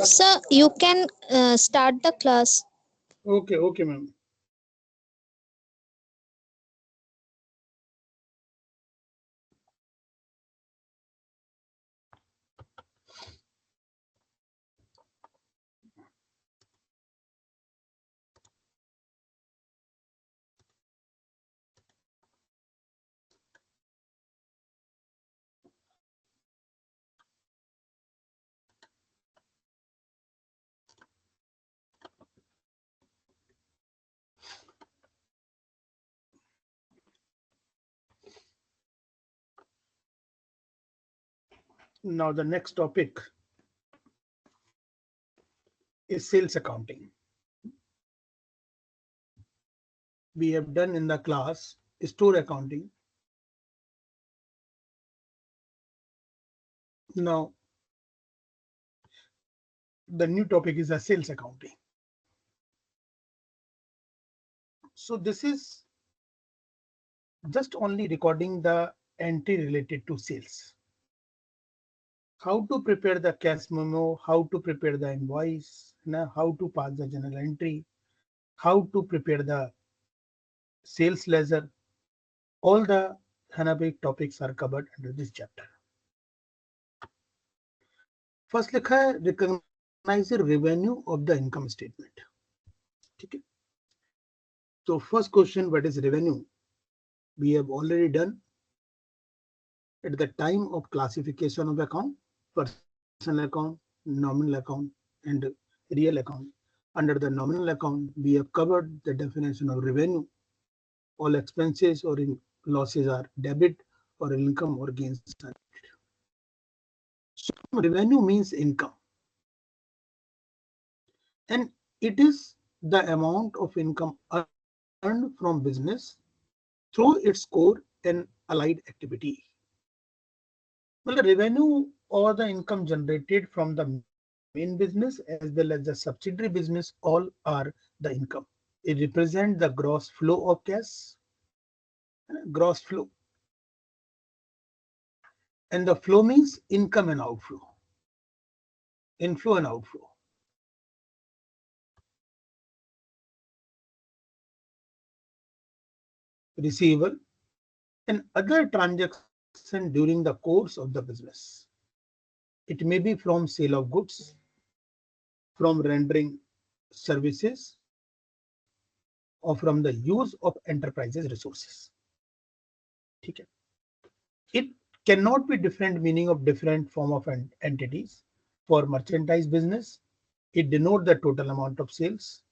Sir, you can start the class. Okay, ma'am. Now the next topic is sales accounting. We have done in the class store accounting. Now the new topic is a sales accounting. So this is just only recording the entry related to sales. How to prepare the cash memo, how to prepare the invoice, how to pass the journal entry, how to prepare the sales ledger. All the Hanabic topics are covered under this chapter. First लिखा है recognize the revenue of the income statement. ठीक है. So first question, what is revenue? We have already done at the time of classification of account, personal account, nominal account, and real account. Under the nominal account, we have covered the definition of revenue. All expenses or losses are debit, or income or gains are debit. So revenue means income, and it is the amount of income earned from business through its core and allied activity. Well, the revenue or the income generated from the main business as well as the subsidiary business all are the income. It represents the gross flow of cash, gross flow. And the flow means income and outflow, inflow and outflow. Receivable and other transactions during the course of the business. It may be from sale of goods, from rendering services, or from the use of enterprises resources. Okay. It cannot be different meaning of different form of entities. For merchandise business, it denotes the total amount of sales.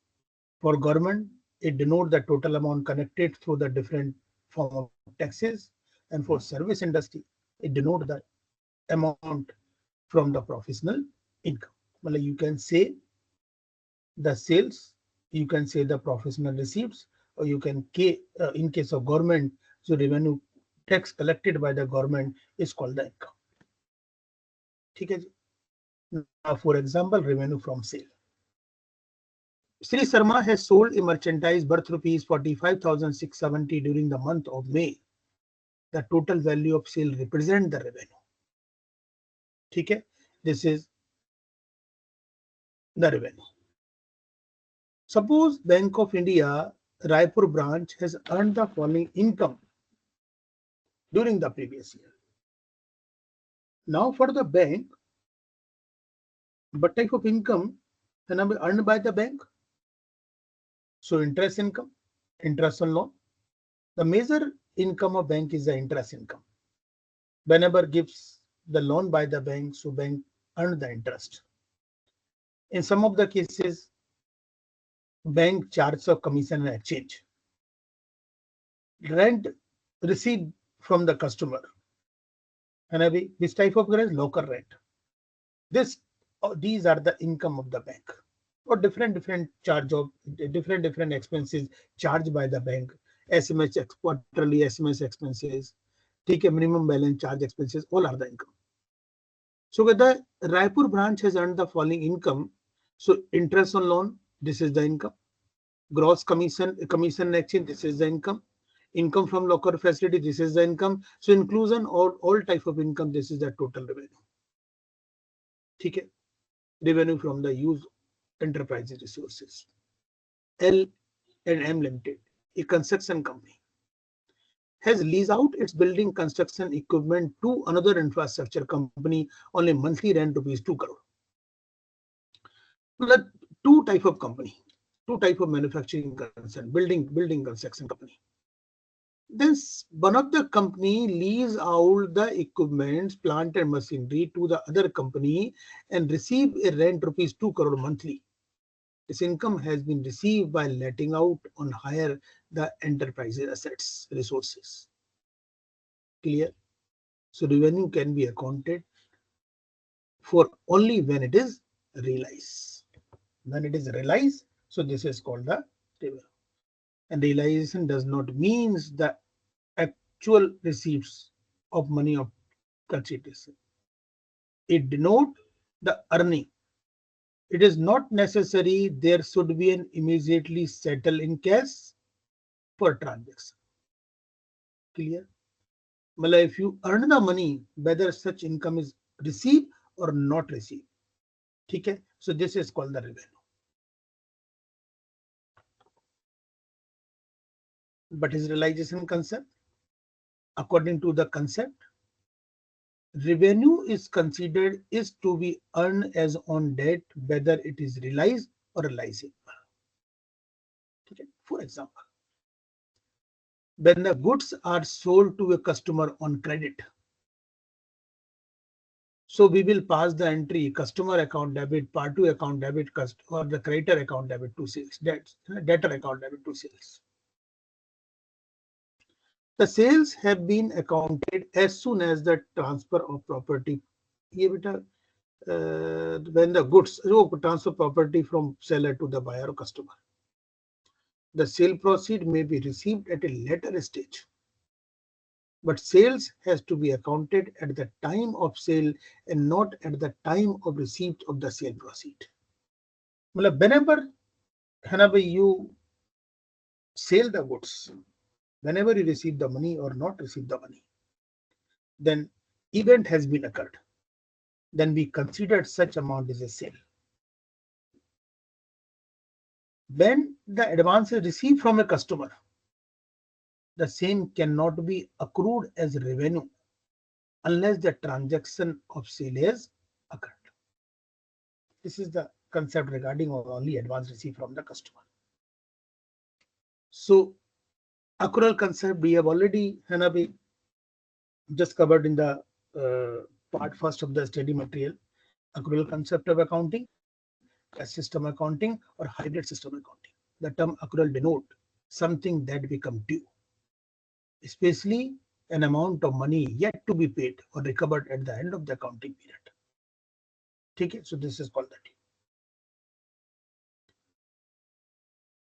For government, it denotes the total amount connected through the different form of taxes. And for service industry, it denotes the amount from the professional income. Well, you can say the sales, you can say the professional receipts, or you can in case of government, so revenue tax collected by the government is called the income. Okay. Now, for example, revenue from sale. Sri Sharma has sold a merchandise worth rupees 45,670 during the month of May. The total value of sale represents the revenue. Okay. This is the revenue. Suppose Bank of India Raipur branch has earned the following income during the previous year. Now for the bank, what type of income can be earned by the bank? So interest income, interest on loan. The major income of bank is the interest income. Whenever gives the loan by the bank, so bank earn the interest. In some of the cases, bank charges of commission and exchange. Rent received from the customer. And this type of rent, local rent. These are the income of the bank. Or different charge of different expenses charged by the bank. SMS quarterly SMS expenses, take a minimum balance charge expenses, all are the income. So whether Raipur branch has earned the following income So interest on loan, this is the income. Gross commission and exchange, this is the income. Income from locker facility, this is the income. So inclusion all type of income, this is the total revenue. ठीक है? Revenue from the use enterprise resources. L&M Limited, a construction company, has leased out its building construction equipment to another infrastructure company on a monthly rent rupees 2 crore. Well, two type of company, two type of manufacturing concern, building construction company. Then one of the company lease out the equipment, plant and machinery to the other company and receive a rent rupees 2 crore monthly. This income has been received by letting out on hire the enterprise assets resources. Clear? So revenue can be accounted for only when it is realized. When it is realized, so this is called the revenue. And realization does not mean the actual receipts of money of consideration. It denotes the earning. It is not necessary there should be an immediately settle in cash for transaction. Clear? Well, if you earn the money, whether such income is received or not received. Okay? So this is called the revenue. But is realization concept? According to the concept, revenue is considered is to be earned as on date, whether it is realized or realizable. Okay? For example, when the goods are sold to a customer on credit, so we will pass the entry customer account debit, part 2 account debit, or the creditor account debit to sales, debtor account debit to sales. The sales have been accounted as soon as the transfer of property. When the goods transfer property from seller to the buyer or customer. The sale proceed may be received at a later stage, but sales has to be accounted at the time of sale and not at the time of receipt of the sale proceed. Whenever you sell the goods, whenever you receive the money or not receive the money, then event has been occurred. Then we considered such amount as a sale. When the advance is received from a customer, the same cannot be accrued as revenue unless the transaction of sale has occurred. This is the concept regarding only advance received from the customer. So accrual concept we have already just covered in the part first of the study material. Accrual concept of accounting, cash system accounting or hybrid system accounting. The term accrual denote something that become due, especially an amount of money yet to be paid or recovered at the end of the accounting period. Okay, so this is called the due.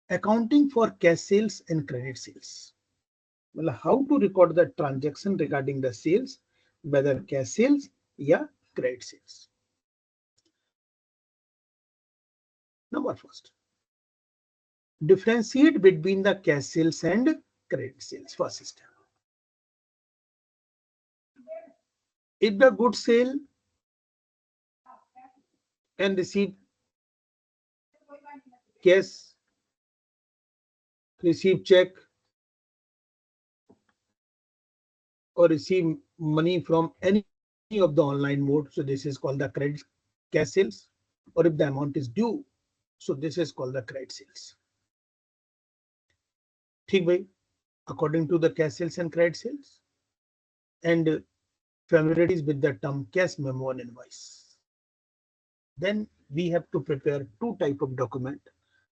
Accounting for cash sales and credit sales. Well, how to record the transaction regarding the sales, whether cash sales or credit sales. Number first, differentiate between the cash sales and credit sales. First step. If the goods sale and receive cash, receive check, or receive money from any of the online mode, so this is called the credit cash sales. Or if the amount is due, so this is called the credit sales. ठीक भाई, according to the cash sales and credit sales, and familiarity with the term cash memo and invoice. Then we have to prepare two type of document.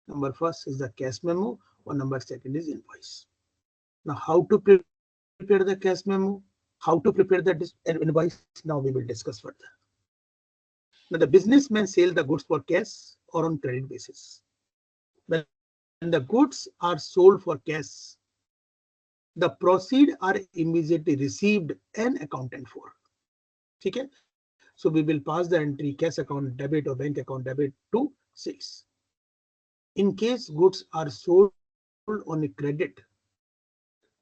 Number first is the cash memo, or number second is invoice. Now, how to prepare the cash memo, how to prepare the invoice, now we will discuss further. Now, the businessman sell the goods for cash or on credit basis. When the goods are sold for cash, the proceeds are immediately received and accounted for. Okay? So we will pass the entry cash account debit or bank account debit to sales. In case goods are sold on a credit,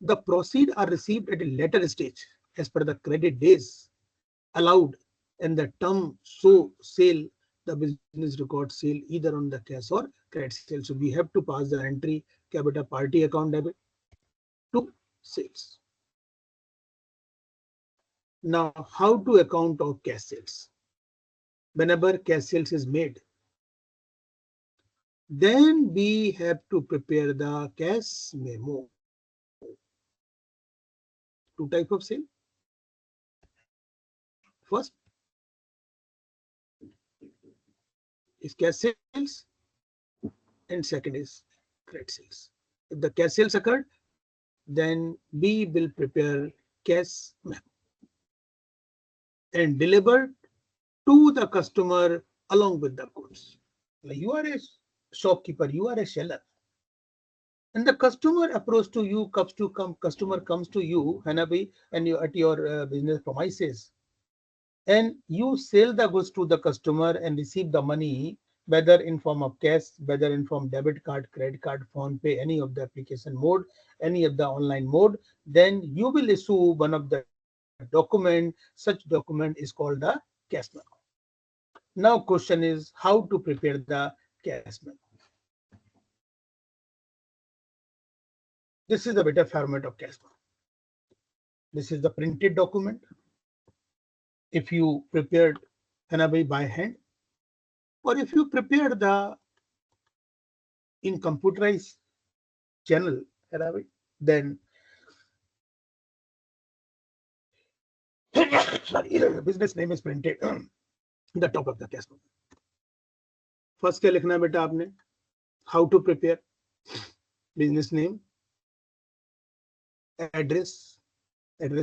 the proceeds are received at a later stage as per the credit days allowed and the term so sale, the business record sale either on the cash or credit sale. So we have to pass the entry capital party account debit to sales. Now, how to account of cash sales? Whenever cash sales is made, then we have to prepare the cash memo. Two types of sale. First is cash sales and second is credit sales. If the cash sales occurred, then we will prepare cash memo and deliver to the customer along with the goods. Like you are a shopkeeper, you are a seller, and the customer approach to you customer comes to you, Hanabi, and you at your business premises, and you sell the goods to the customer and receive the money whether in form of cash, whether in form debit card, credit card, phone pay, any of the application mode, any of the online mode, then you will issue one of the document. Such document is called the cash memo. Now question is how to prepare the cash memo. This is the better format of cash memo. This is the printed document. If you prepared Hanabi by hand, or if you prepare the in computerized channel, Hanabi, then sorry, the business name is printed in the top of the cash memo. First क्या लिखना है बेटा आपने? How to prepare business name, address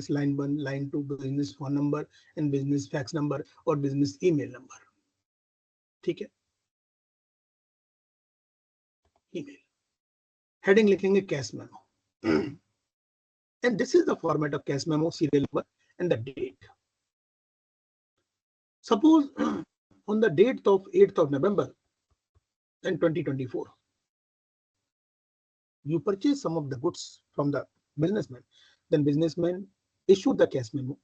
line 1, line 2, business phone number and business fax number or business email number. ठीक है, email. Heading लिखेंगे cash memo. And this is the format of cash memo, serial number and the date. Suppose on the date of 8th of November in 2024, you purchase some of the goods from the businessman, then businessman issue the cash memo,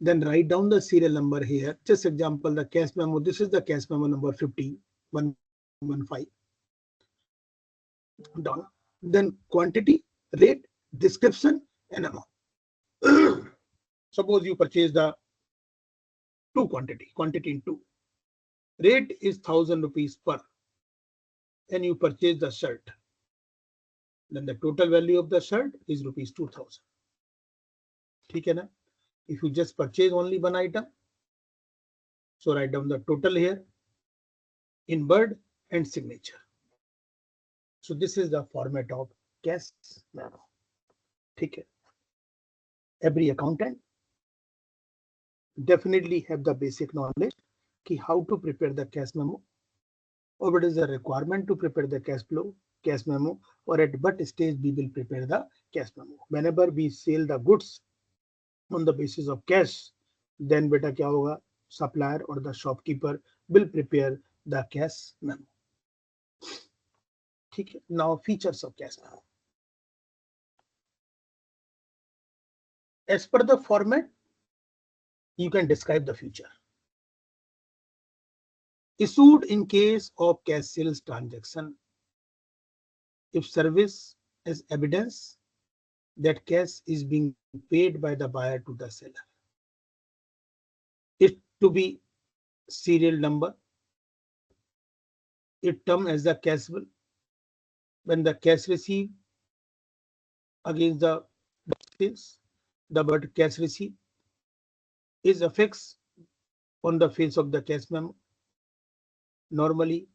then write down the serial number here. Just example, the cash memo, this is the cash memo number 15115. Done. Then quantity, rate, description and amount. Suppose you purchase the quantity in 2. Rate is 1000 rupees per, and you purchase the shirt. Then the total value of the shirt is rupees 2000. ठीक है ना? If you just purchase only one item, so write down the total here in word and signature. So this is the format of cash memo. ठीक है? Every accountant definitely have the basic knowledge ki how to prepare the cash memo, or what is the requirement to prepare the cash memo, or at what stage we will prepare the cash memo. Whenever we sell the goods on the basis of cash, then beta kya hoga, supplier or the shopkeeper will prepare the cash memo. Okay. Now features of cash memo. As per the format, you can describe the feature. Issued in case of cash sales transaction, if service as evidence that cash is being paid by the buyer to the seller. It to be serial number. It term as the cash bill. When the cash received against the sales, the word cash receipt is affixed on the face of the cash memo. Normally,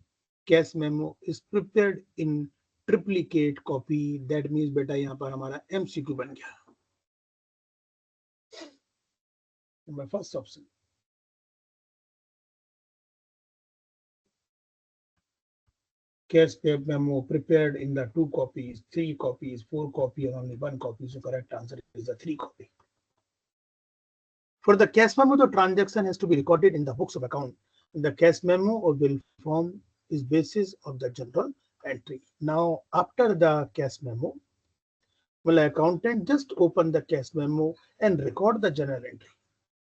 cash memo is prepared in triplicate copy. That means बेटा यहाँ पर हमारा MCQ बन गया. My first option. Cash memo prepared in the 2 copies, 3 copies, 4 copies, or only 1 copy. So correct answer is the 3 copy. For the cash memo, the transaction has to be recorded in the books of account. The cash memo will form is basis of the journal entry. Now, after the cash memo, will accountant just open the cash memo and record the journal entry,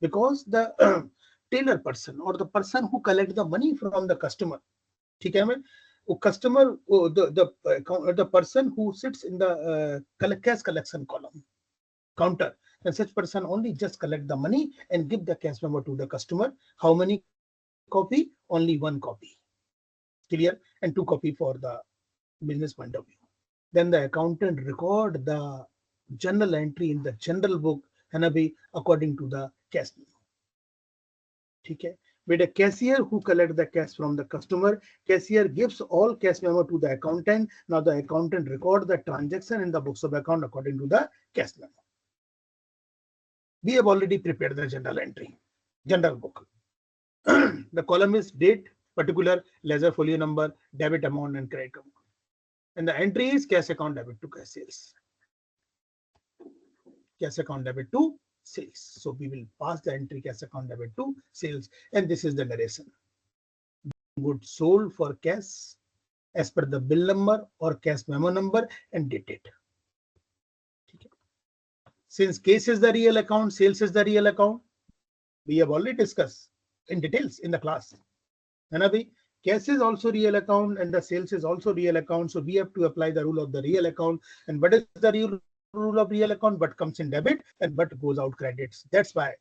because the tailor person or the person who collect the money from the customer, ठीक है मैं, customer, the person who sits in the cash collection column counter, and such person only just collect the money and give the cash memo to the customer. How many copy? Only one copy. Clear? And two copy for the business point of view. Then the accountant record the journal entry in the general book and according to the cash memo. Okay. With a cashier who collect the cash from the customer, cashier gives all cash memo to the accountant. Now the accountant record the transaction in the books of account according to the cash memo. We have already prepared the journal entry, general book. The column is date, particular, ledger folio number, debit amount, and credit amount. And the entry is cash account debit to cash sales. Cash account debit to sales. So we will pass the entry cash account debit to sales. And this is the narration. Goods sold for cash as per the bill number or cash memo number and dated. Since cash is the real account, sales is the real account, we have already discussed in details in the class. Cash is also real account and the sales is also real account. So we have to apply the rule of the real account. And what is the rule of real account? What comes in debit and what goes out credits. That's why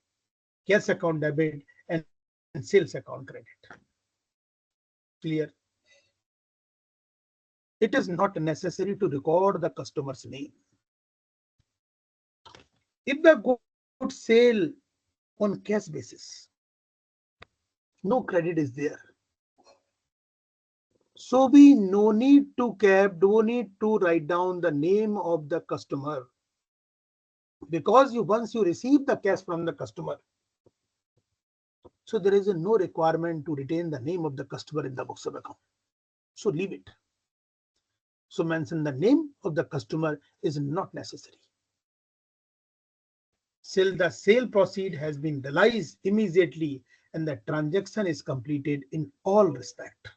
cash account debit and sales account credit. Clear? It is not necessary to record the customer's name. If the goods sale on cash basis, no credit is there. So we no need to write down the name of the customer, because once you receive the cash from the customer, so there is no requirement to retain the name of the customer in the books of account. So leave it. So mention the name of the customer is not necessary. The sale proceed has been realized immediately and the transaction is completed in all respect.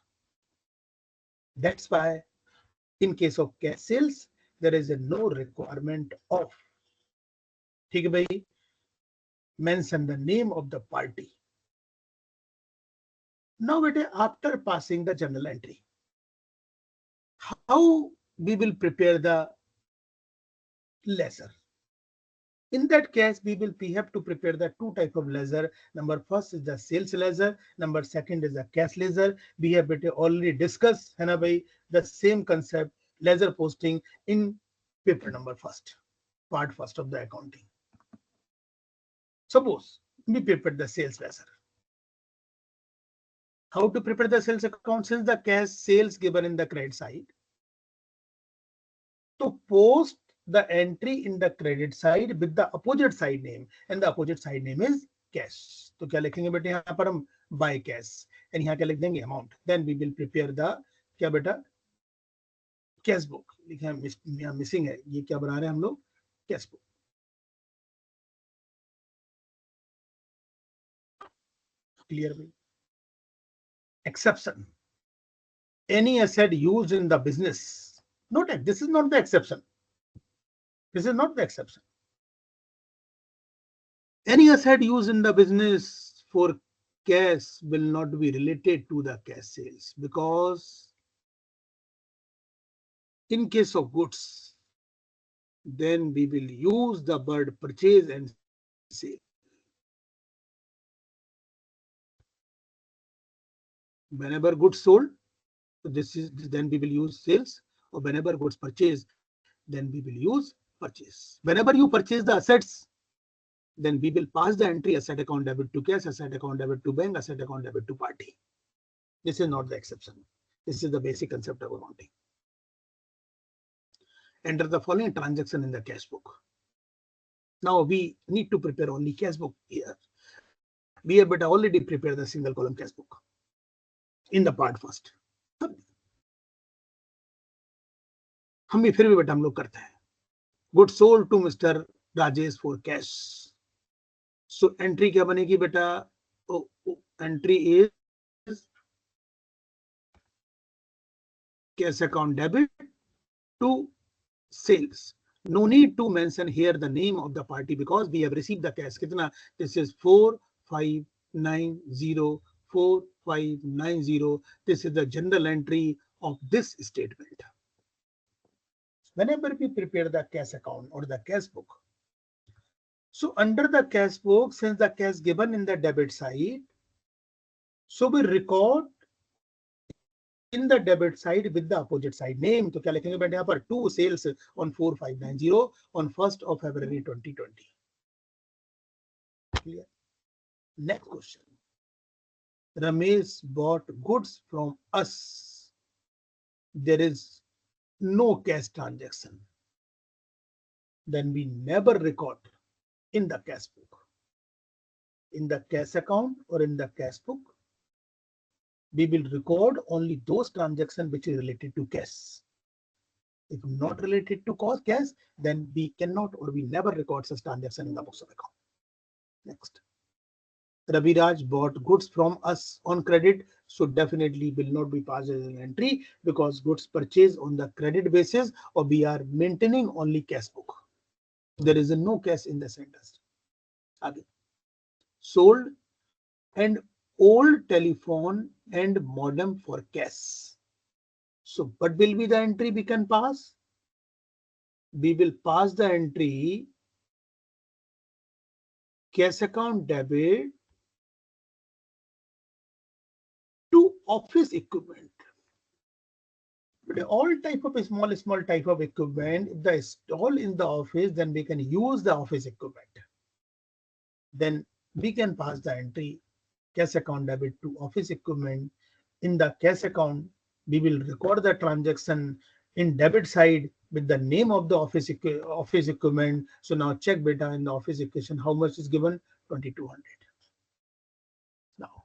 That's why in case of cash sales, there is no requirement of mention the name of the party. Now, after passing the journal entry, how we will prepare the ledger? In that case, we have to prepare the two type of ledger. Number first is the sales ledger. Number second is the cash ledger. We have already discussed the same concept, ledger posting in paper number first, part first of the accounting. Suppose we prepare the sales ledger. How to prepare the sales account? Since the cash sales given in the credit side, to post the entry in the credit side with the opposite side name, and the opposite side name is cash. तो क्या लिखेंगे बेटे यहाँ पर हम buy cash, and यहाँ क्या लिख देंगे amount. Then we will prepare the क्या बेटा cash book. लिखे यहाँ missing है, ये क्या बना रहे हैं हम लोग? Cash book. Clear भाई? Exception. Any asset used in the business. Note that this is not the exception. This is not the exception. Any asset used in the business for cash will not be related to the cash sales, because in case of goods, then we will use the word purchase and sale. Whenever goods sold, then we will use sales, or whenever goods purchased, then we will use purchase. Whenever you purchase the assets, then we will pass the entry asset account debit to cash, asset account debit to bank, asset account debit to party. This is not the exception. This is the basic concept of accounting. Enter the following transaction in the cash book. Now we need to prepare only cash book here. We have already prepared the single column cash book in the part first. हम भी फिर भी बेटा हम लोग करते हैं. Goods sold to Mr. Rajesh for cash. So entry क्या बनेगी बेटा? Entry is cash account debit to sales. No need to mention here the name of the party because we have received the cash. Kitna? This is 4590, 4590. This is the general entry of this statement. Whenever we prepare the cash account or the cash book, so under the cash book, since the cash given in the debit side, so we record in the debit side with the opposite side name. तो क्या लिखेंगे बेटे यहाँ पर 2 sales on 4590 on 1st of February 2020. Clear? Next question. Ramesh bought goods from us. There is no cash transaction. Then we never record in the cash book. In the cash account or in the cash book, we will record only those transactions which is related to cash. If not related to cash, then we cannot or we never record such transaction in the books of account. Next. Raviraj bought goods from us on credit, so definitely will not be passed as an entry because goods purchased on the credit basis, or we are maintaining only cash book. There is no cash in the sentence. Again, sold and old telephone and modem for cash. So what will be the entry we can pass? We will pass the entry cash account debit to office equipment. But all type of small type of equipment, if they install in the office, then we can use the office equipment. Then we can pass the entry cash account debit to office equipment. In the cash account, we will record the transaction in debit side with the name of the office equipment. So now check beta in the office equation how much is given, 2200. Now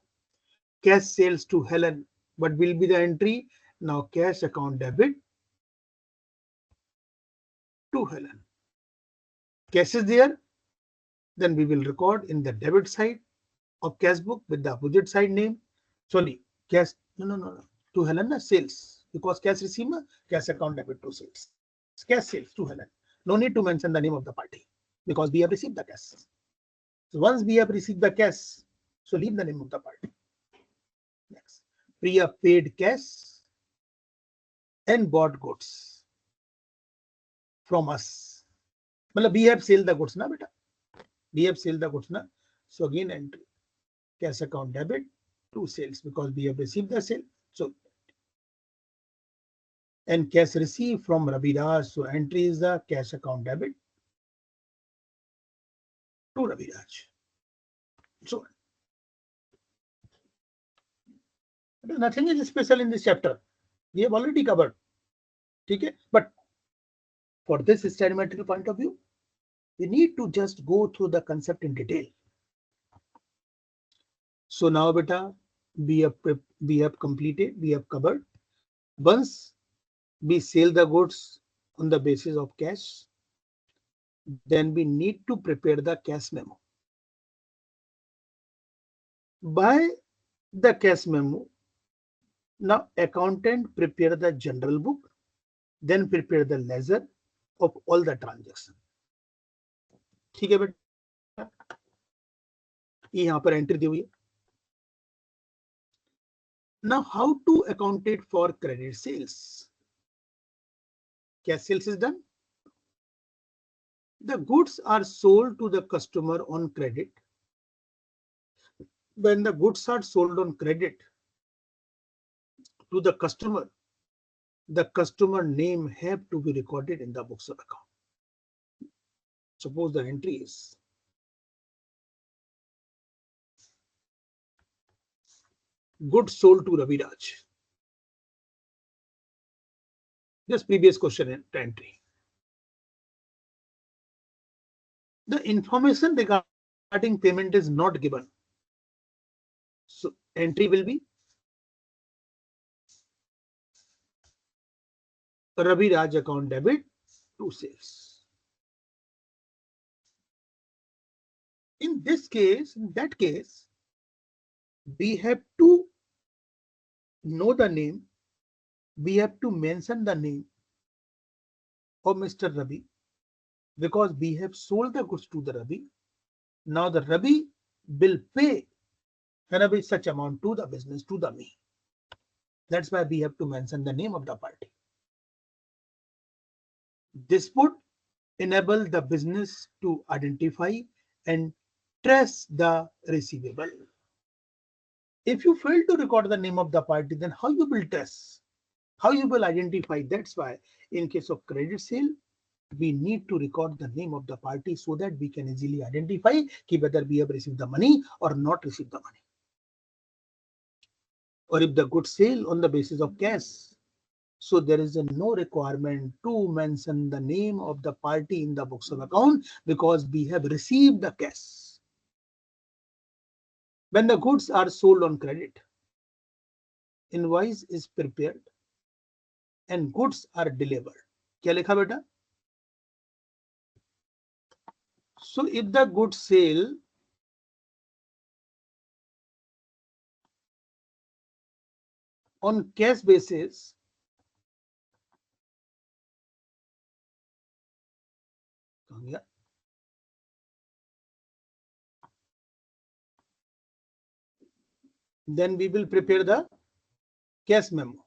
cash sales to Helen, what will be the entry? Now cash account debit to Helen. Cash is there, then we will record in the debit side of cash book with the opposite side name. Sorry, cash, no. To Helen, sales, because cash receiver, cash account debit to sales. Cash sales to Helen. No need to mention the name of the party because we have received the cash. So once we have received the cash, so leave the name of the party. Next, Priya paid cash and bought goods from us. Well, we have sold the goods, na beta. We have sold the goods, na. So again entry cash account debit to sales because we have received the sale. So and cash received from Raviraj. So entry is the cash account debit to Raviraj. So nothing is special in this chapter. We have already covered. Okay? But for this stereometric point of view, we need to just go through the concept in detail. So now, beta, we have completed, we have covered. Once we sell the goods on the basis of cash, then we need to prepare the cash memo. By the cash memo, now accountant prepare the general book, then prepare the ledger of all the transactions. ठीक है बेटा, ये यहाँ पर entry दी हुई है. Now how to account it for credit sales? Cash sales is done. The goods are sold to the customer on credit. When the goods are sold on credit to the customer name have to be recorded in the books of account. Suppose the entry is goods sold to Raviraj. Just previous question entry. The information regarding payment is not given. So entry will be Raviraj account debit to sales. In that case, we have to know the name we have to mention the name of Mr. Ravi because we have sold the goods to the Ravi. Now the Ravi will pay such amount to the business, to the me. That's why we have to mention the name of the party. This would enable the business to identify and trace the receivable. If you fail to record the name of the party, then how you will trace? How you will identify? That's why in case of credit sale, we need to record the name of the party so that we can easily identify whether we have received the money or not received the money. Or if the goods sale on the basis of cash, so there is no requirement to mention the name of the party in the books of account because we have received the cash. When the goods are sold on credit, invoice is prepared and goods are delivered. क्या लिखा बेटा? So if the goods sale on cash basis, then we will prepare the cash memo.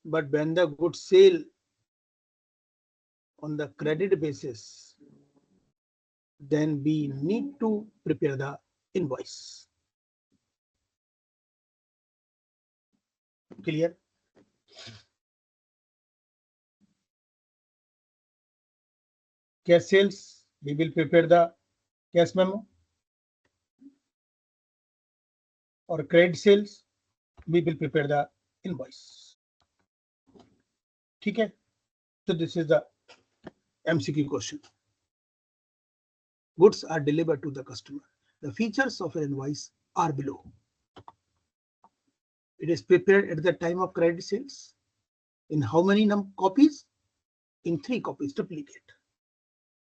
But when the goods sale on the credit basis, then we need to prepare the invoice. Clear? Cash sales, we will prepare the cash memo. Or credit sales, we will prepare the invoice. Okay? So this is the MCQ question. Goods are delivered to the customer. The features of an invoice are below. It is prepared at the time of credit sales. In how many copies? In 3 copies, duplicate.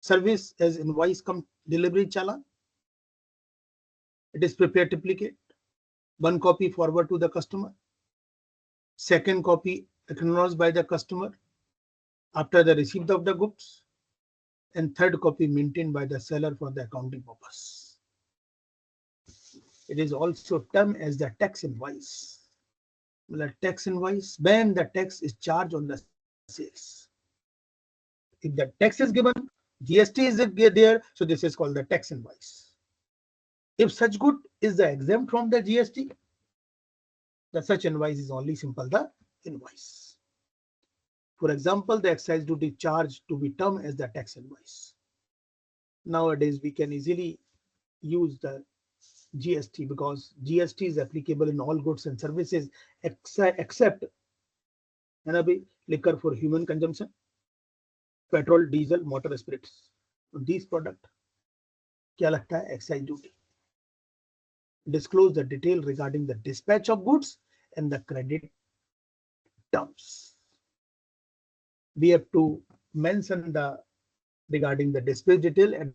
Service as invoice come delivery challan. It is prepared duplicate. 1 copy forward to the customer. 2nd copy acknowledged by the customer after the receipt of the goods. And 3rd copy maintained by the seller for the accounting purpose. It is also termed as the tax invoice. The tax invoice, when the tax is charged on the sales. If the tax is given, GST is there, so this is called the tax invoice. If such good is the exempt from the GST, the such invoice is only simple the invoice. For example, the excise duty charge to be termed as the tax invoice. Nowadays, we can easily use the GST because GST is applicable in all goods and services except liquor for human consumption, petrol, diesel, motor spirits. These products, क्या लगता है? Excise duty. Disclose the detail regarding the dispatch of goods and the credit terms. We have to mention the regarding the dispatch detail and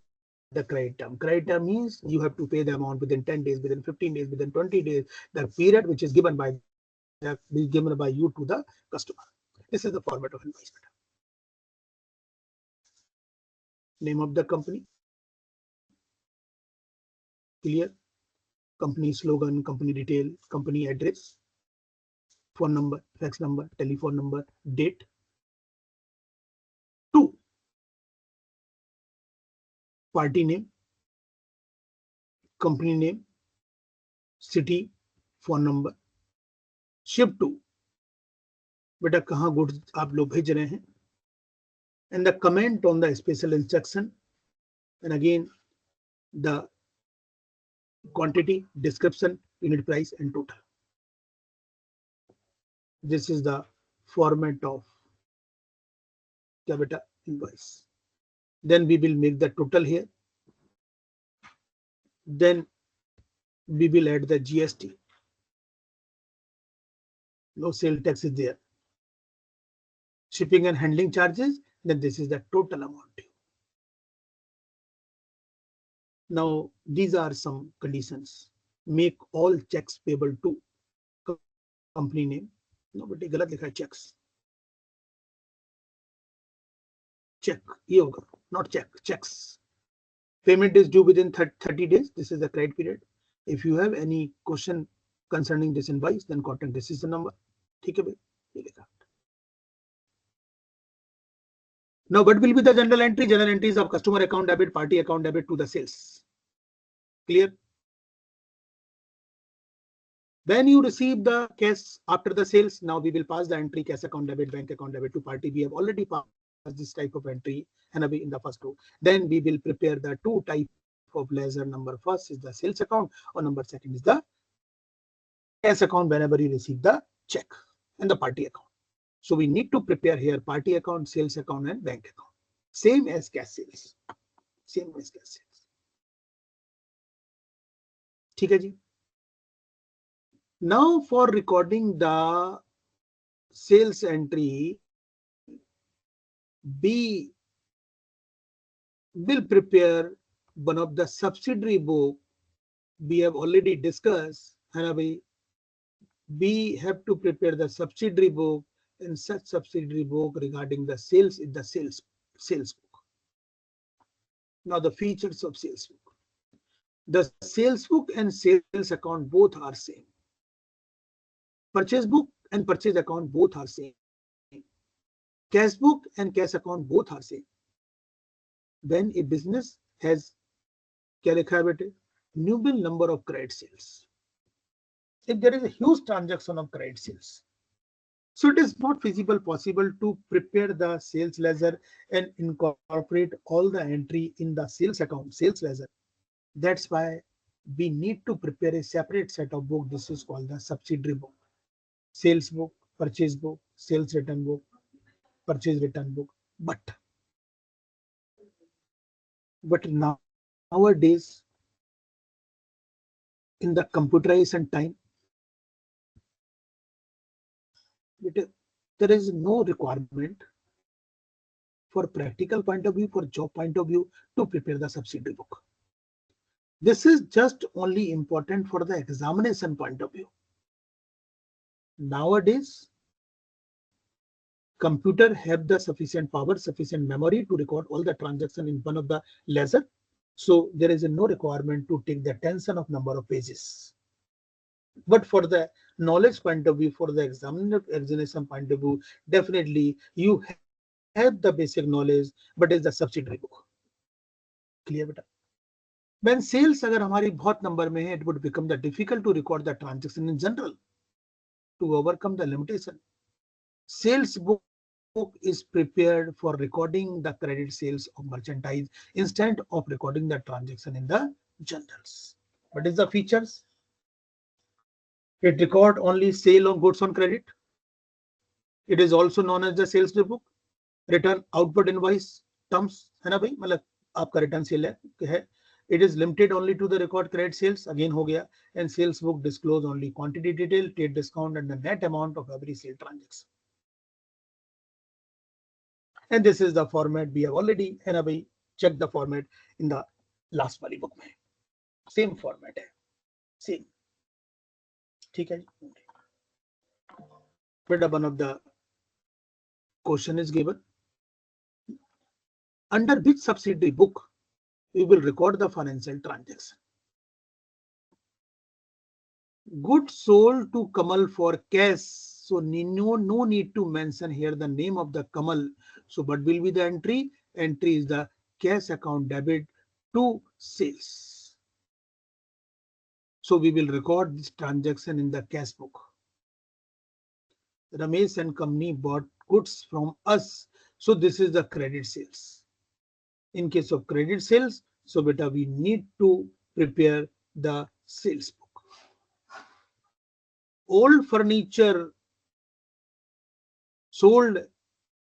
the credit term. Credit term means you have to pay the amount within 10 days, within 15 days, within 20 days, the period which is given by you to the customer. This is the format of invoice. Name of the company. Clear? Company slogan, company detail, company address, phone number, fax number, telephone number, date. 2. Party name, company name, city, phone number. Ship to, बेटा कहाँ goods आप लोग भेज रहे हैं, and the comment on the special instruction, and again the quantity, description, unit price, and total. This is the format of beta invoice. Then we will make the total here. Then we will add the GST. No sale tax is there. Shipping and handling charges, then this is the total amount due. Now, these are some conditions. Make all checks payable to company name. No, but ये गलत लिखा है checks. Check, ये होगा, not check, checks. Payment is due within 30 days. This is the credit period. If you have any question concerning this invoice, then contact this is the number. ठीक है भाई, ये लिखा. Now, what will be the general entry? General entries of customer account debit, party account debit to the sales. Clear? When you receive the cash after the sales, now we will pass the entry cash account debit, bank account debit to party. We have already passed this type of entry and in the first row. Then we will prepare the two type of ledger. Number first is the sales account, or number second is the cash account whenever you receive the check, and the party account. So we need to prepare here party account, sales account, and bank account. Same as cash sales. Same as cash sales. ठीक है जी. Now for recording the sales entry, we will prepare one of the subsidiary book. We have already discussed, and we have to prepare the subsidiary book, and such subsidiary book regarding the sales is the sales book. Now the features of sales book. The sales book and sales account both are same. Purchase book and purchase account both are same. Cash book and cash account both are same. When a business has क्या लिखा है बेटे? Numerable number of credit sales. If there is a huge transaction of credit sales, so it is not feasible possible to prepare the sales ledger and incorporate all the entry in the sales account, sales ledger. That's why we need to prepare a separate set of book. This is called the subsidiary book. Sales book, purchase book, sales return book, purchase return book. But nowadays, in the computerization time, there is no requirement for practical point of view, for job point of view, to prepare the subsidiary book. This is just only important for the examination point of view. Nowadays, computer have the sufficient power, sufficient memory to record all the transaction in one of the ledger. So there is no requirement to take the tension of number of pages. But for the knowledge point of view, for the examination point of view, definitely you have the basic knowledge, but it's the subsidiary book. Clear beta? When sales अगर हमारी बहुत number में है, it would become the difficult to record the transaction in general. To overcome the limitation, sales book is prepared for recording the credit sales of merchandise instead of recording the transaction in the journals. What is the features? It record only sale of goods on credit. It is also known as the sales book. Return outward invoice terms है ना भाई, मतलब आपका return sale है. It is limited only to the record credit sales, again हो गया. And sales book disclose only quantity detail, trade discount, and the net amount of every sale transaction. And this is the format we have already checked the format in the last वाली book में. Same format है, same. ठीक है जी. But one of the question is given. Under which subsidiary book we will record the financial transaction? Goods sold to Kamal for cash. So no need to mention here the name of the Kamal. So what will be the entry? Entry is the cash account debit to sales. So we will record this transaction in the cash book. Ramesh and company bought goods from us. So this is the credit sales. In case of credit sales, so beta we need to prepare the sales book. Old furniture sold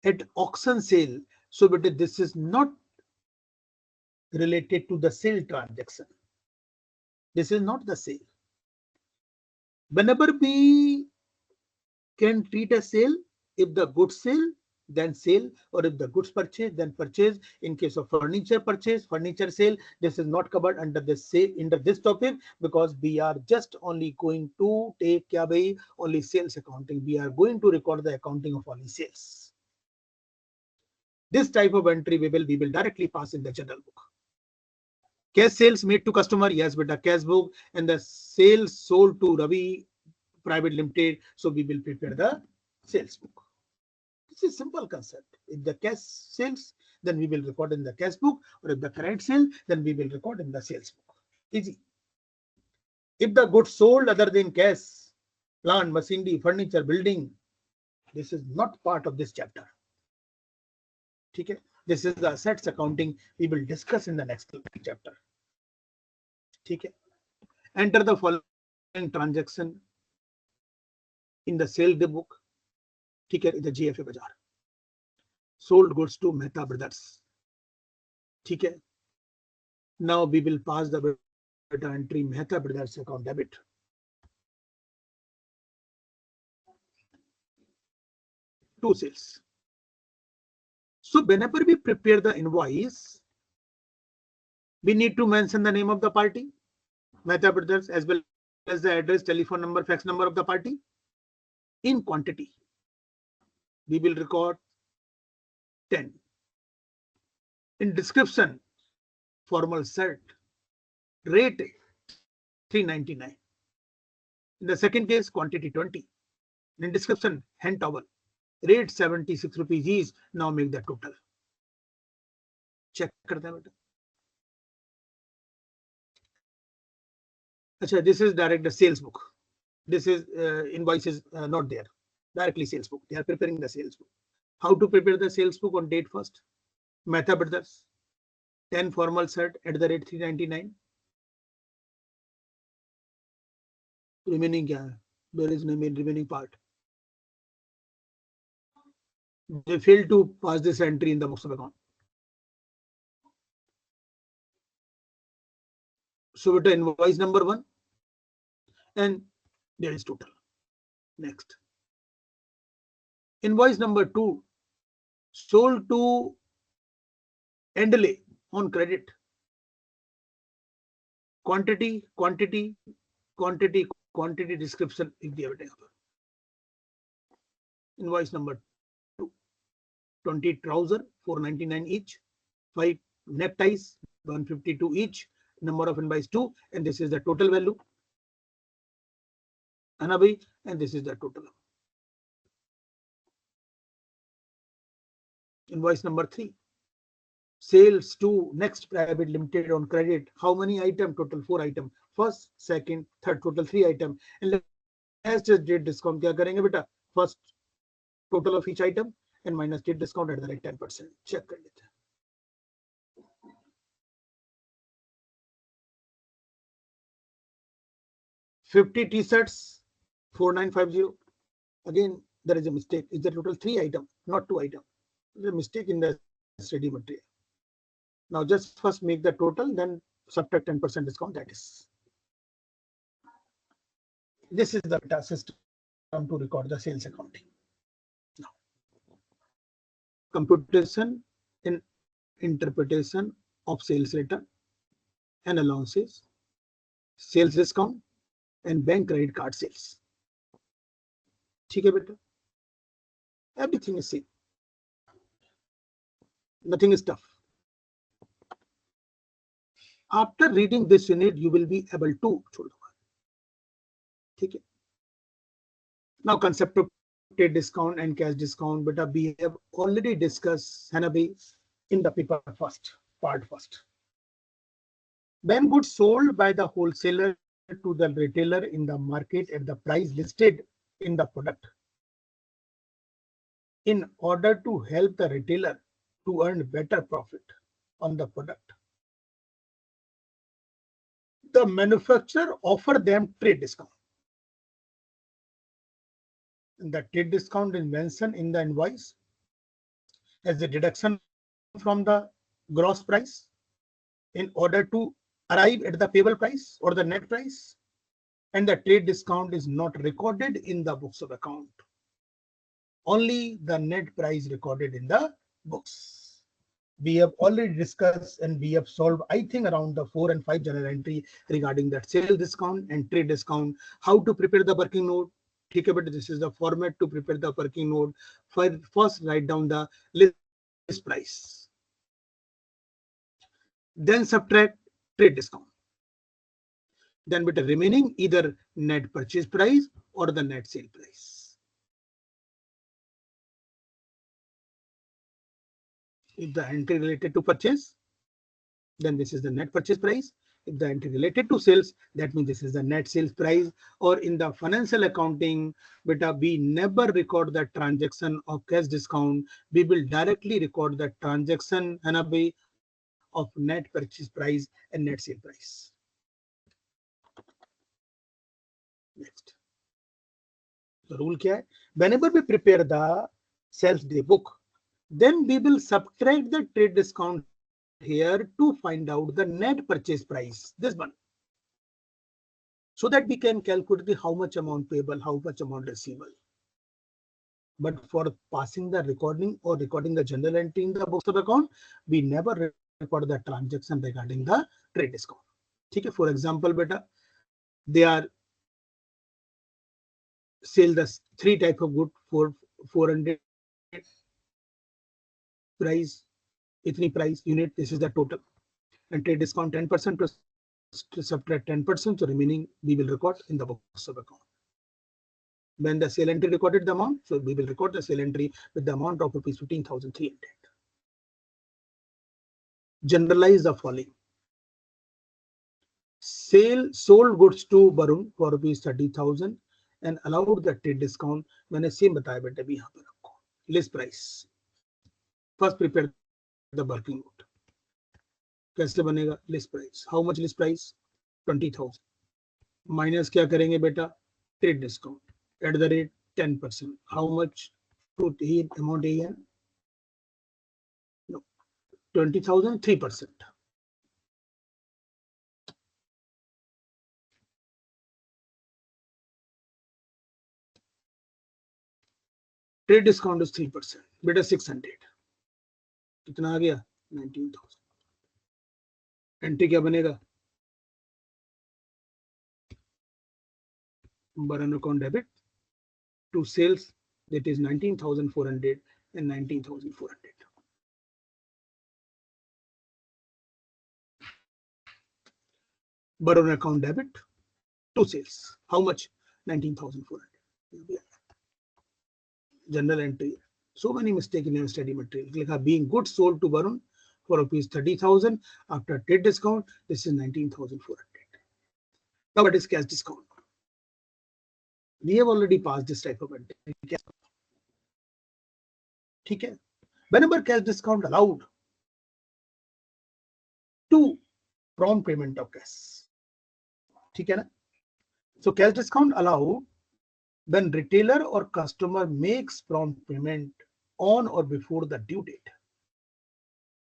at auction sale. So beta this is not related to the sale transaction. This is not the sale. Whenever we can treat a sale, if the goods sale, then sale, or if the goods purchase, then purchase. In case of furniture purchase, furniture sale, this is not covered under this topic, because we are just only going to take only sales accounting. We are going to record the accounting of only sales. This type of entry we will directly pass in the general book. Cash sales made to customer, yes, but the cash book, and the sales sold to Ravi Private Limited. So we will prepare the sales book. This is simple concept. If the cash sales, then we will record in the cash book, or if the credit sale, then we will record in the sales book. Easy. If the goods sold other than cash, plant, machinery, furniture, building, this is not part of this chapter. Okay. This is the assets accounting we will discuss in the next chapter. Okay. Enter the following transaction in the sale book. Okay, the GFA Bazaar. Sold goods to Mehta Brothers. Okay. Now we will pass the entry Mehta Brothers account debit. Two sales. So whenever we prepare the invoice, we need to mention the name of the party, Mehta Brothers, as well as the address, telephone number, fax number of the party. In quantity, we will record 10. In description, formal set, rate 399. In the second case, quantity 20. In description, hand towel, rate 76 rupees each. Now make the total. Check करते हैं बेटा. अच्छा, this is direct the sales book. This is invoice is not there. Directly sales book. They are preparing the sales book. How to prepare the sales book on date first? Mehta Brothers, 10 formal set at the rate 399. Remaining क्या है? There is no remaining part. They failed to pass this entry in the books of account. So with the invoice number 1, and there is total. Next. Invoice number 2, sold to Endley on credit. Quantity description is there. Invoice number 2, 20 trouser, 499 each, 5 neckties, 152 each, number of invoice 2, and this is the total value. Anabi, and this is the total. Invoice number 3, sales to Next Private Limited on credit. How many item? Total 4 item. First, second, third, total 3 item. And let's just date discount. क्या करेंगे बेटा? First total of each item and minus date discount at the rate 10%. Check कर लेते हैं. $50 t-shirts, 4950. Again, there is a mistake. Is the total 3 item, not 2 item. There is a mistake in the study material. Now just first make the total, then subtract 10% discount. That is. This is the data system to record the sales accounting. Now, computation and interpretation of sales return and allowances, sales discount, and bank credit card sales. ठीक है बेटा? Everything is same. Nothing is tough. After reading this unit, you will be able to. ठीक है? Now, concept of trade discount and cash discount, but we have already discussed Hanabi in the paper part first. When goods sold by the wholesaler to the retailer in the market at the price listed in the product, in order to help the retailer to earn better profit on the product, the manufacturer offer them trade discount. And the trade discount is mentioned in the invoice as a deduction from the gross price in order to arrive at the payable price or the net price, and the trade discount is not recorded in the books of account. only the net price recorded in the books. We have already discussed and we have solved, I think, around the 4 and 5 journal entry regarding that sales discount and trade discount, how to prepare the working note. Okay, but this is the format to prepare the working note. First, write down the list price, then subtract trade discount. Then with the remaining either net purchase price or the net sale price. If the entry related to purchase, then this is the net purchase price. If the entry related to sales, that means this is the net sales price. Or in the financial accounting, beta, we never record the transaction of cash discount. We will directly record the transaction of net purchase price and net sale price. Next. The rule क्या है? Whenever we prepare the sales day book, then we will subtract the trade discount here to find out the net purchase price, this one, so that we can calculate how much amount payable, how much amount receivable. But for passing the recording or recording the journal entry in the books of account, we never record the transaction regarding the trade discount. Okay, for example, beta, they are sell the 3 type of good for 400 price, itni price unit, this is the total, and trade discount 10% plus subtract 10%, so remaining we will record in the books of account. When the sale entry recorded the amount, so we will record the sale entry with the amount of rupees 15,300. Generalize the following. Sold goods to Varun for rupees 30,000 and allowed the trade discount. मैंने same बताया बेटा भी यहाँ पर आपको. List price. First prepare the working note. कैसे बनेगा? List price. How much list price? 20,000. Minus क्या करेंगे बेटा? Trade discount. At the rate 10%. How much to amount AN? No. 20,000, 3%. Trade discount is 3%. बेटा 600. कितना आ गया? 19,000. एंट्री क्या बनेगा? Burn account debit to sales, that is 19,400 and 19,400. Burn account debit to sales. How much? 19,400. General entry. So many mistakes in your study material. Like being goods sold to Varun for rupees 30,000 after trade discount. This is 19,400. Now what is cash discount? We have already passed this type of entry. Okay. Whenever cash discount allowed to prompt payment of cash. Okay. So cash discount allowed when retailer or customer makes prompt payment on or before the due date.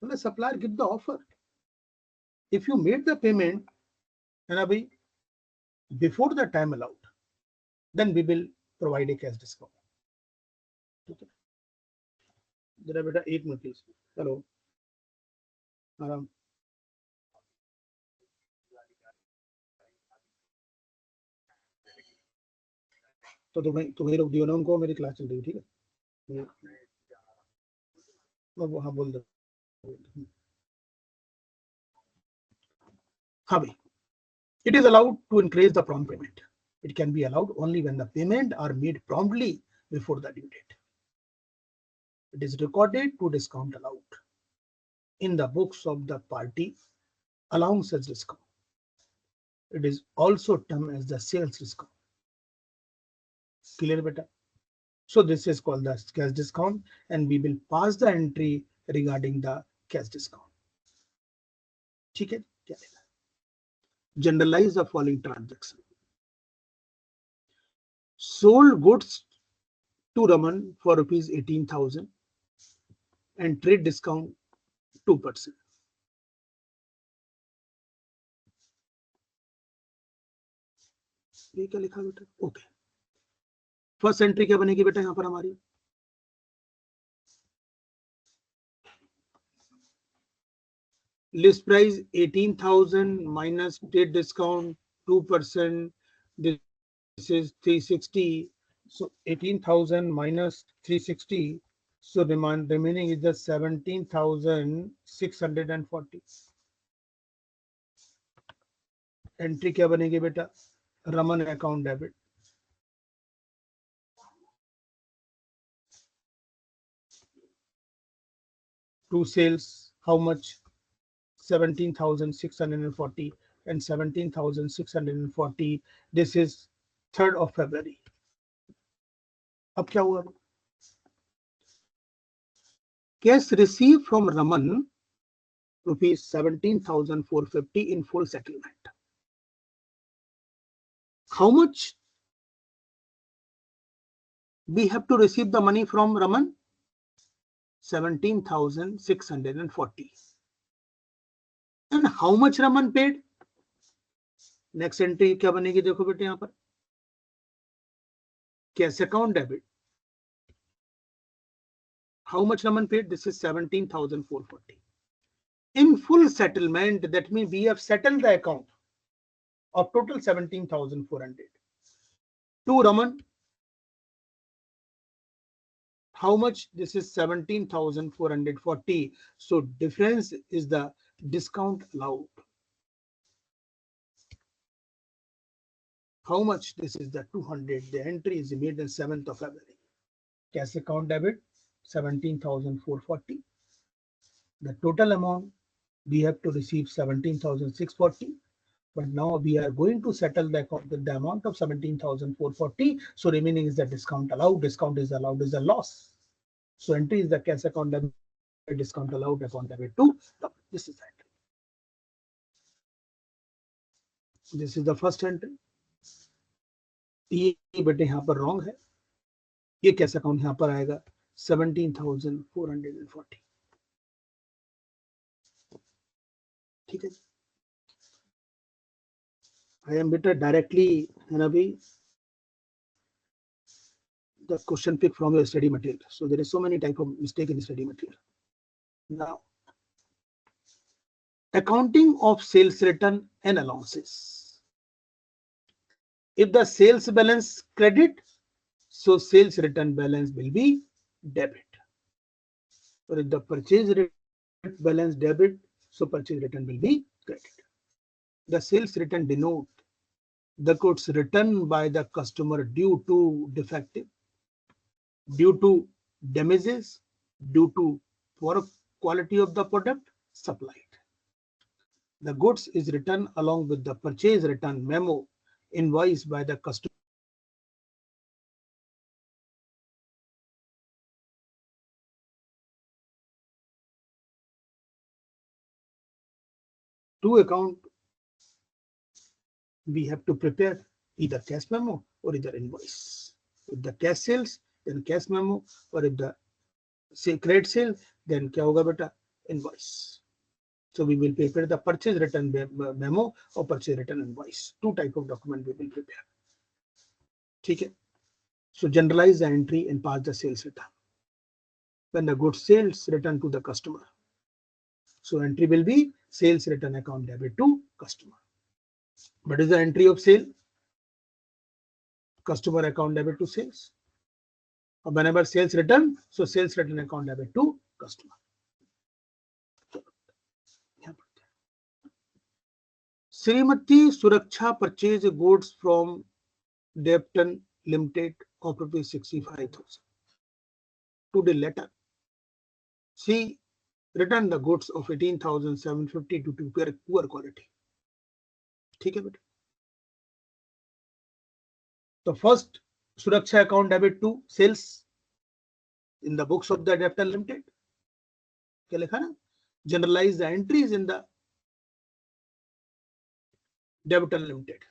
When the supplier gives the offer, if you made the payment before the time allowed, then we will provide a cash discount. Okay. जरा बेटा 1 minute please. Hello आराम. तो तुम्हें रोक दियो ना उनको, मेरी क्लास चल रही है. ठीक है, हाँ बोल दो. हाँ भाई, it is allowed to increase the prompt payment. It can be allowed only when the payment are made promptly before the due date. It is recorded to discount allowed in the books of the party allowing such discount. It is also termed as the sales discount. Clear beta? So this is called the cash discount, and we will pass the entry regarding the cash discount. Okay? Generalize the following transaction. Sold goods to Raman for rupees 18,000 and trade discount 2%. ये क्या लिखा बेटा? Okay. First entry क्या बनेगी बेटा यहाँ पर हमारी? list price 18,000 minus trade discount 2%. This is 360. So 18,000 minus 360. So remaining is the 17,640. Entry क्या बनेगी बेटा? Raman account debit. To sales how much? 17,640 and 17,640. This is 3rd of February. अब क्या हुआ? Cash received from Raman rupees 17,450 in full settlement. How much we have to receive the money from Raman? 17,640. And how much Raman paid? Next entry क्या बनेगी? देखो बेटे यहाँ पर cash account debit. How much Raman paid? This is 17,440. In full settlement, that means we have settled the account of total 17,400. To Raman, how much? This is 17,440. So difference is the discount allowed. How much? This is the 200. The entry is made on 7th of February. Cash account debit 17,440. The total amount we have to receive 17,640. But now we are going to settle the account with the amount of 17,440. So remaining is the discount allowed. Discount is allowed is a loss. So entry is the cash account debit, discount allowed account debit to. This is the entry. This is the first entry. ये बेटे यहाँ पर wrong है. ये cash account यहाँ पर आएगा 17,440. ठीक है. I am better directly, Hanabi, the question pick from your study material. So there is so many type of mistake in the study material. Now, accounting of sales return and allowances. If the sales balance credit, so sales return balance will be debit. Or if the purchase balance debit, so purchase return will be credit. The sales return denote the goods returned by the customer due to defective, due to damages, due to poor quality of the product supplied. The goods is returned along with the purchase return memo invoice by the customer. To account, we have to prepare either cash memo or either invoice. If the cash sales, then cash memo, or if the say credit sale, then क्या होगा बेटा? Invoice. So we will prepare the purchase return memo or purchase return invoice. Two type of document we will prepare. ठीक है. So generalize the entry and pass the sales return. When the goods sales return to the customer. So entry will be sales return account debit to customer. What is the entry of sale? Customer account debit to sales. Or whenever sales return, so sales return account debit to customer. Srimati Suraksha purchased goods from Depton Limited of rupees 65,000. Today letter, she returned the goods of 18,750 due to poor quality. ठीक है बेटा. The first Suraksha account debit to sales in the books of the Depton Limited. क्या लिखा ना? Generalize the entries in the Depton Limited.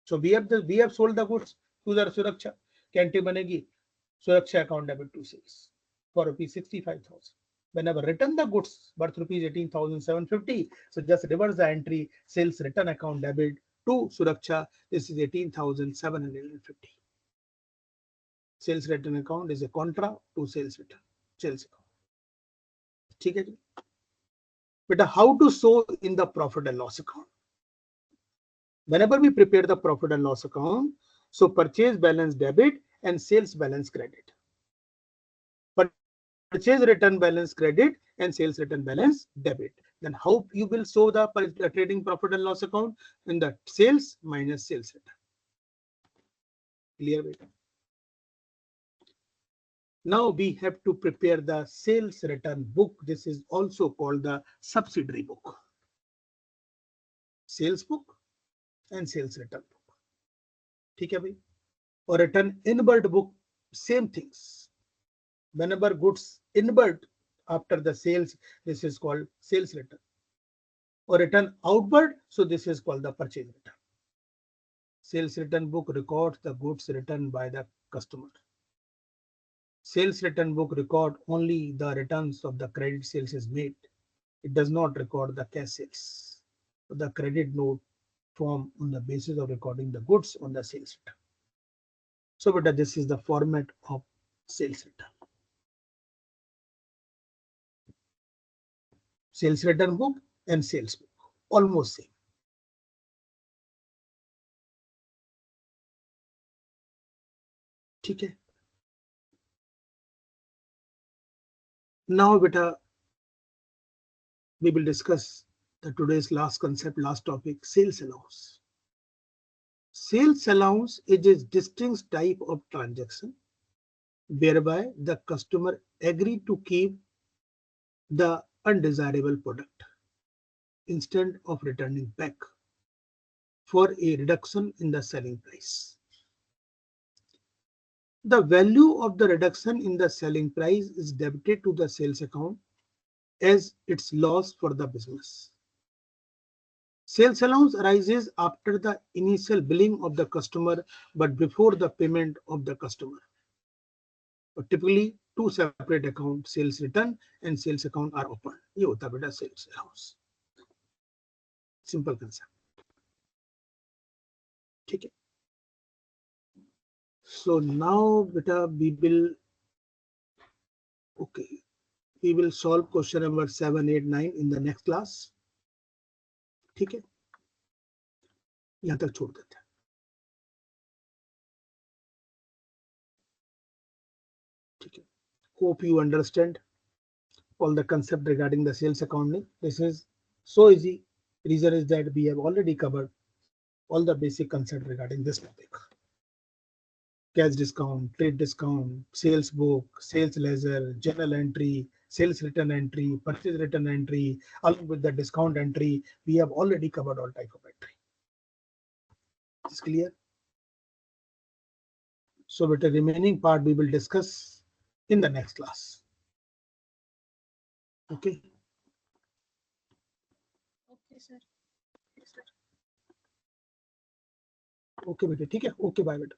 So we have sold the goods to the Suraksha. Entry बनेगी Suraksha account debit to sales for rupees 65,000. Whenever return the goods worth rupees 18,750, so just reverse the entry sales return account debit to Suraksha. This is 18,750. Sales return account is a contra to sales return. Sales account. ठीक है जी. But how to show in the profit and loss account? Whenever we prepare the profit and loss account, so purchase balance debit and sales balance credit. Purchase return balance credit and sales return balance debit. Then how you will show the trading profit and loss account? In the sales minus sales return. Clear? Now we have to prepare the sales return book. This is also called the subsidiary book. Sales book and sales return book. ठीक है भाई? Or return inward book, same things. Whenever goods inward after the sales, this is called sales return. Or return outward, so this is called the purchase return. Sales return book records the goods returned by the customer. Sales return book record only the returns of the credit sales is made. It does not record the cash sales. So the credit note form on the basis of recording the goods on the sales return. So beta, this is the format of sales return. Sales return book and sales book, almost same. ठीक है. Now beta, we will discuss the today's last concept, last topic, sales allowance. Sales allowance is a distinct type of transaction whereby the customer agree to keep the undesirable product instead of returning back for a reduction in the selling price. The value of the reduction in the selling price is debited to the sales account as its loss for the business. Sales allowance arises after the initial billing of the customer but before the payment of the customer. But typically, two separate accounts, sales return and sales account, are open. ये होता बेटा sales allowance. Simple concept. ठीक है. So now beta we will solve question number 7, 8, 9 in the next class. ठीक है. यहाँ तक छोड़ देते हैं. ठीक है. Hope you understand all the concept regarding the sales accounting. This is so easy. Reason is that we have already covered all the basic concept regarding this topic. Cash discount, trade discount, sales book, sales ledger, journal entry, sales return entry, purchase return entry, along with the discount entry. We have already covered all type of entry. Is clear? So with the remaining part we will discuss in the next class. Okay. Okay, sir. Okay बेटे, ठीक है. Okay, bye बेटा.